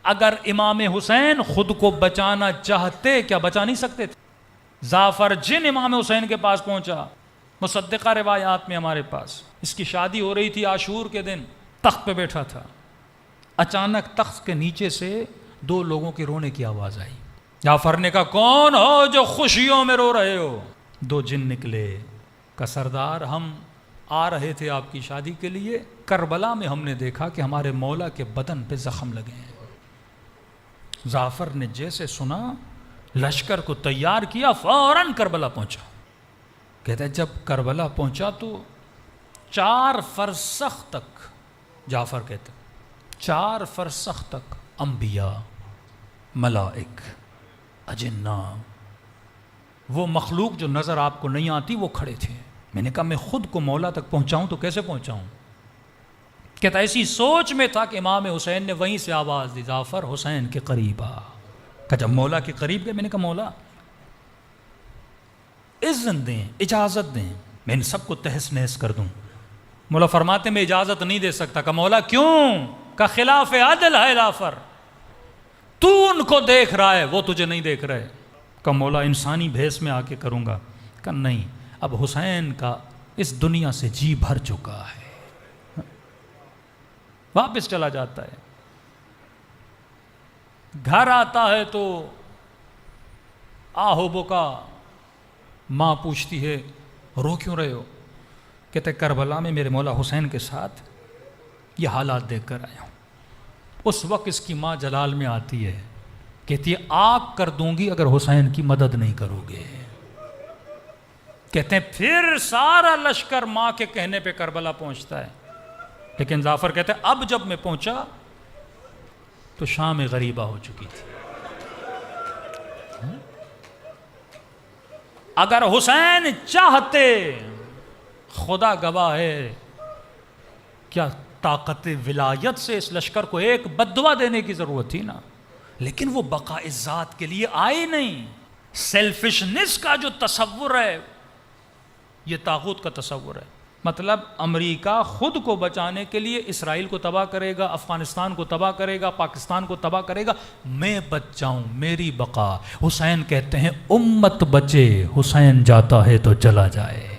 اگر امام حسین خود کو بچانا چاہتے کیا بچا نہیں سکتے تھے؟ جعفر جن امام حسین کے پاس پہنچا، مصدقہ روایات میں ہمارے پاس، اس کی شادی ہو رہی تھی عاشور کے دن، تخت پہ بیٹھا تھا، اچانک تخت کے نیچے سے دو لوگوں کے رونے کی آواز آئی۔ جعفر نے کہا کون ہو جو خوشیوں میں رو رہے ہو؟ دو جن نکلے، کہ سردار ہم آ رہے تھے آپ کی شادی کے لیے، کربلا میں ہم نے دیکھا کہ ہمارے مولا کے بدن پہ زخم لگے ہیں۔ جعفر نے جیسے سنا لشکر کو تیار کیا، فوراً کربلا پہنچا۔ کہتا ہے جب کربلا پہنچا تو 4 فرسخ تک، جعفر کہتے 4 فرسخ تک انبیاء، ملائک، اجنہ، وہ مخلوق جو نظر آپ کو نہیں آتی وہ کھڑے تھے۔ میں نے کہا میں خود کو مولا تک پہنچاؤں تو کیسے پہنچاؤں؟ کہتا ایسی سوچ میں تھا کہ امام حسین نے وہیں سے آواز دی، جعفر حسین کے قریب آ۔ کہ جب مولا کے قریب گئے، میں نے کہا مولا اذن دیں، اجازت دیں، میں ان سب کو تہس نہس کر دوں۔ مولا فرماتے میں اجازت نہیں دے سکتا۔ کہ مولا کیوں؟ کہ خلاف عدل ہے جعفر، تو ان کو دیکھ رہا ہے وہ تجھے نہیں دیکھ رہے۔ کہ مولا انسانی بھیس میں آ کے کروں گا۔ کہ نہیں، اب حسین کا اس دنیا سے جی بھر چکا ہے۔ واپس چلا جاتا ہے، گھر آتا ہے تو آہو بکا، ماں پوچھتی ہے رو کیوں رہے ہو؟ کہتے کربلا میں میرے مولا حسین کے ساتھ یہ حالات دیکھ کر آیا ہوں۔ اس وقت اس کی ماں جلال میں آتی ہے، کہتی ہے آگ کر دوں گی اگر حسین کی مدد نہیں کرو گے۔ کہتے ہیں پھر سارا لشکر ماں کے کہنے پہ کربلا پہنچتا ہے، لیکن جعفر کہتے ہیں اب جب میں پہنچا تو شام غریبہ ہو چکی تھی۔ اگر حسین چاہتے، خدا گواہ ہے، کیا طاقت ولایت سے اس لشکر کو ایک بددعا دینے کی ضرورت تھی نا، لیکن وہ بقاء ذات کے لیے آئے نہیں۔ سیلفشنس کا جو تصور ہے یہ طاغوت کا تصور ہے۔ مطلب امریکہ خود کو بچانے کے لیے اسرائیل کو تباہ کرے گا، افغانستان کو تباہ کرے گا، پاکستان کو تباہ کرے گا، میں بچ جاؤں، میری بقا۔ حسین کہتے ہیں امت بچے، حسین جاتا ہے تو چلا جائے۔